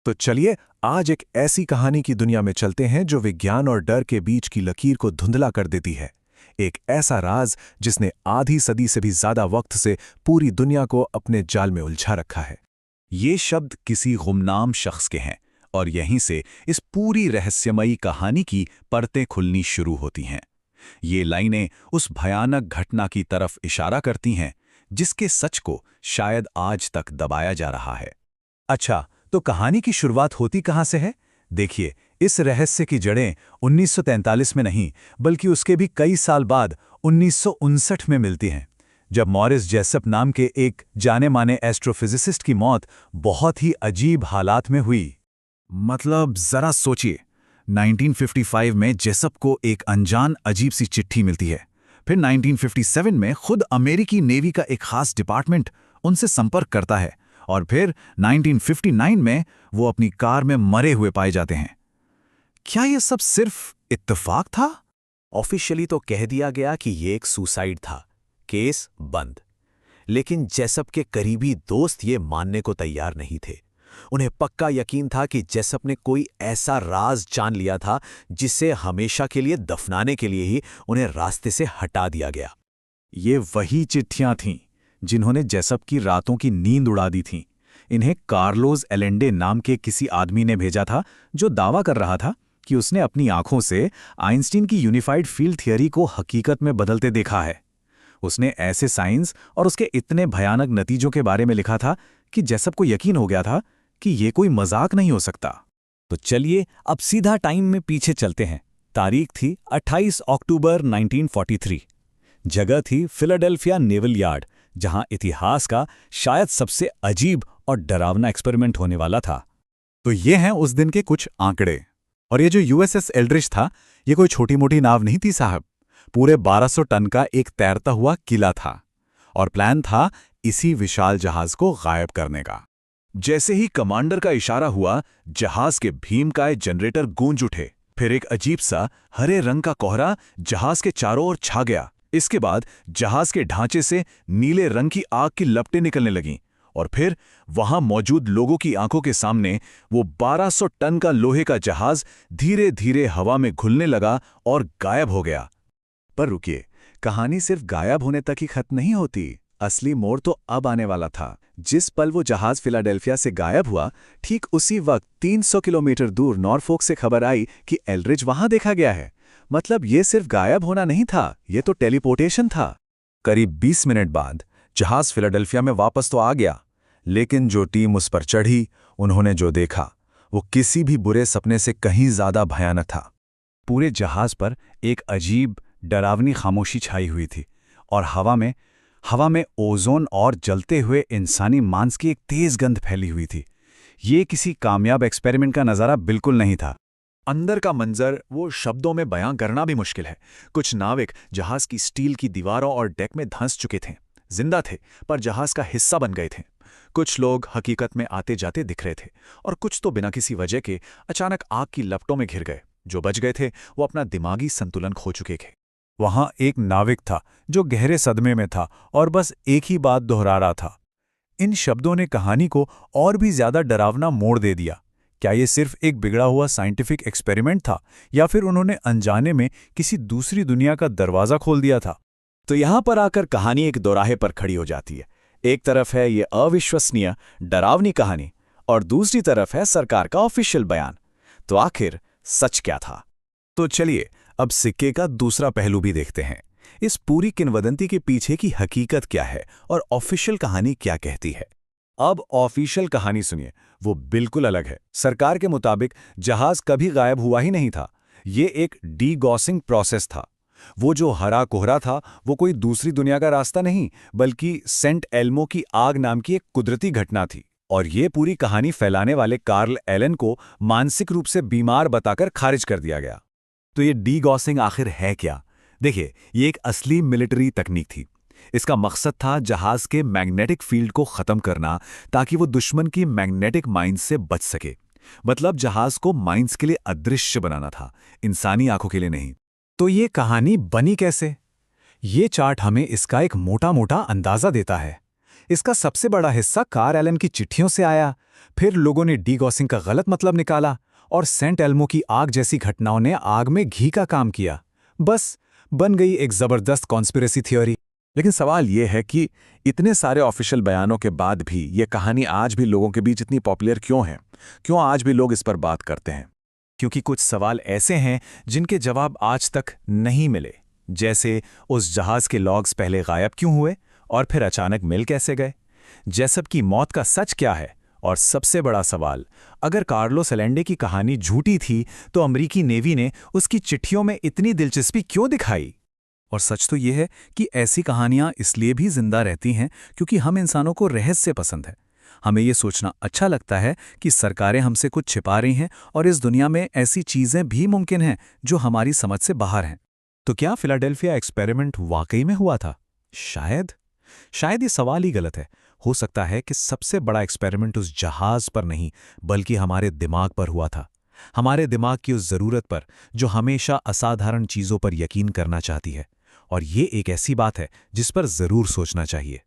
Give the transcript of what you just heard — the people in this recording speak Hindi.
तो चलिए आज एक ऐसी कहानी की दुनिया में चलते हैं जो विज्ञान और डर के बीच की लकीर को धुंधला कर देती है। एक ऐसा राज जिसने आधी सदी से भी ज्यादा वक्त से पूरी दुनिया को अपने जाल में उलझा रखा है। ये शब्द किसी गुमनाम शख्स के हैं और यहीं से इस पूरी रहस्यमयी कहानी की परतें खुलनी शुरू होती हैं। ये लाइनें उस भयानक घटना की तरफ इशारा करती हैं जिसके सच को शायद आज तक दबाया जा रहा है। अच्छा, तो कहानी की शुरुआत होती कहां से है? देखिए, इस रहस्य की जड़ें 1943 में नहीं बल्कि उसके भी कई साल बाद 1959 में मिलती हैं, जब मॉरिस जेसप नाम के एक जाने-माने एस्ट्रोफिजिसिस्ट की मौत बहुत ही अजीब हालात में हुई। मतलब जरा सोचिए, 1955 में जेसप को एक अनजान अजीब सी चिट्ठी मिलती है। फिर 1957 में खुद अमेरिकी नेवी का एक खास डिपार्टमेंट उनसे संपर्क करता है और फिर 1959 में वो अपनी कार में मरे हुए पाए जाते हैं। क्या ये सब सिर्फ इत्तेफाक था? ऑफिशियली तो कह दिया गया कि ये एक सुसाइड था, केस बंद। लेकिन जेसप के करीबी दोस्त ये मानने को तैयार नहीं थे। उन्हें पक्का यकीन था कि जेसप ने कोई ऐसा राज जान लिया था जिसे हमेशा के लिए दफनाने के लिए ही उन्हें रास्ते से हटा दिया गया। ये वही चिट्ठियां थीं जिन्होंने जेसप की रातों की नींद उड़ा दी थी। इन्हें कार्लोस एलेंडे नाम के किसी आदमी ने भेजा था जो दावा कर रहा था कि उसने अपनी आंखों से आइंस्टीन की यूनिफाइड फील्ड थियरी को हकीकत में बदलते देखा है। उसने ऐसे साइंस और उसके इतने भयानक नतीजों के बारे में लिखा था कि जेसप को यकीन हो गया था कि ये कोई मजाक नहीं हो सकता। तो चलिए अब सीधा टाइम में पीछे चलते हैं। तारीख थी 28 अक्टूबर 1943। जगह थी फिलाडेल्फिया नेवल यार्ड, जहां इतिहास का शायद सबसे अजीब और डरावना एक्सपेरिमेंट होने वाला था। तो ये हैं उस दिन के कुछ आंकड़े। और ये जो यूएसएस एल्ड्रिच था, ये कोई छोटी मोटी नाव नहीं थी साहब। पूरे 1200 टन का एक तैरता हुआ किला था और प्लान था इसी विशाल जहाज को गायब करने का। जैसे ही कमांडर का इशारा हुआ, जहाज के भीमकाय जनरेटर गूंज उठे। फिर एक अजीब सा हरे रंग का कोहरा जहाज के चारों ओर छा गया। इसके बाद जहाज के ढांचे से नीले रंग की आग की लपटें निकलने लगीं और फिर वहां मौजूद लोगों की आंखों के सामने वो 1200 टन का लोहे का जहाज धीरे धीरे हवा में घुलने लगा और गायब हो गया। पर रुकिए, कहानी सिर्फ गायब होने तक ही खत्म नहीं होती। असली मोड़ तो अब आने वाला था। जिस पल वो जहाज फिलाडेल्फिया से गायब हुआ, ठीक उसी वक्त 300 किलोमीटर दूर नॉरफोक से खबर आई कि एल्ड्रिच वहां देखा गया है। मतलब ये सिर्फ गायब होना नहीं था, ये तो टेलीपोर्टेशन था। करीब 20 मिनट बाद जहाज फिलाडेल्फिया में वापस तो आ गया, लेकिन जो टीम उस पर चढ़ी, उन्होंने जो देखा वो किसी भी बुरे सपने से कहीं ज्यादा भयानक था। पूरे जहाज पर एक अजीब डरावनी खामोशी छाई हुई थी और हवा में ओजोन और जलते हुए इंसानी मांस की एक तेज गंध फैली हुई थी। ये किसी कामयाब एक्सपेरिमेंट का नज़ारा बिल्कुल नहीं था। अंदर का मंजर वो शब्दों में बयां करना भी मुश्किल है। कुछ नाविक जहाज की स्टील की दीवारों और डेक में धंस चुके थे, जिंदा थे पर जहाज का हिस्सा बन गए थे। कुछ लोग हकीकत में आते जाते दिख रहे थे और कुछ तो बिना किसी वजह के अचानक आग की लपटों में घिर गए। जो बच गए थे वो अपना दिमागी संतुलन खो चुके थे। वहां एक नाविक था जो गहरे सदमे में था और बस एक ही बात दोहरा रहा था। इन शब्दों ने कहानी को और भी ज्यादा डरावना मोड़ दे दिया। क्या ये सिर्फ एक बिगड़ा हुआ साइंटिफिक एक्सपेरिमेंट था या फिर उन्होंने अनजाने में किसी दूसरी दुनिया का दरवाजा खोल दिया था? तो यहां पर आकर कहानी एक दोराहे पर खड़ी हो जाती है। एक तरफ है ये अविश्वसनीय डरावनी कहानी और दूसरी तरफ है सरकार का ऑफिशियल बयान। तो आखिर सच क्या था? तो चलिए अब सिक्के का दूसरा पहलू भी देखते हैं। इस पूरी किंवदंती के पीछे की हकीकत क्या है और ऑफिशियल कहानी क्या कहती है। अब ऑफिशियल कहानी सुनिए, वो बिल्कुल अलग है। सरकार के मुताबिक जहाज कभी गायब हुआ ही नहीं था। ये एक डीगॉसिंग प्रोसेस था। वो जो हरा कोहरा था वो कोई दूसरी दुनिया का रास्ता नहीं बल्कि सेंट एल्मो की आग नाम की एक कुदरती घटना थी। और ये पूरी कहानी फैलाने वाले कार्ल एलन को मानसिक रूप से बीमार बताकर खारिज कर दिया गया। तो ये डीगॉसिंग आखिर है क्या? देखिए, ये एक असली मिलिट्री तकनीक थी। इसका मकसद था जहाज के मैग्नेटिक फील्ड को खत्म करना ताकि वो दुश्मन की मैग्नेटिक माइंस से बच सके। मतलब जहाज को माइंस के लिए अदृश्य बनाना था, इंसानी आंखों के लिए नहीं। तो ये कहानी बनी कैसे? ये चार्ट हमें इसका एक मोटा मोटा अंदाजा देता है। इसका सबसे बड़ा हिस्सा कार एलन की चिट्ठियों से आया। फिर लोगों ने डीगॉसिंग का गलत मतलब निकाला और सेंट एल्मो की आग जैसी घटनाओं ने आग में घी का काम किया। बस बन गई एक जबरदस्त कॉन्स्पिरेसी थ्योरी। लेकिन सवाल यह है कि इतने सारे ऑफिशियल बयानों के बाद भी ये कहानी आज भी लोगों के बीच इतनी पॉपुलर क्यों है? क्यों आज भी लोग इस पर बात करते हैं? क्योंकि कुछ सवाल ऐसे हैं जिनके जवाब आज तक नहीं मिले। जैसे उस जहाज के लॉग्स पहले गायब क्यों हुए और फिर अचानक मिल कैसे गए? जेसप की मौत का सच क्या है? और सबसे बड़ा सवाल, अगर कार्लोस अलेंडे की कहानी झूठी थी तो अमेरिकी नेवी ने उसकी चिट्ठियों में इतनी दिलचस्पी क्यों दिखाई? और सच तो यह है कि ऐसी कहानियां इसलिए भी जिंदा रहती हैं क्योंकि हम इंसानों को रहस्य पसंद है। हमें ये सोचना अच्छा लगता है कि सरकारें हमसे कुछ छिपा रही हैं और इस दुनिया में ऐसी चीजें भी मुमकिन हैं जो हमारी समझ से बाहर हैं। तो क्या फिलाडेल्फिया एक्सपेरिमेंट वाकई में हुआ था? शायद ये सवाल ही गलत है। हो सकता है कि सबसे बड़ा एक्सपेरिमेंट उस जहाज पर नहीं बल्कि हमारे दिमाग पर हुआ था। हमारे दिमाग की उस जरूरत पर जो हमेशा असाधारण चीजों पर यकीन करना चाहती है। और ये एक ऐसी बात है जिस पर जरूर सोचना चाहिए।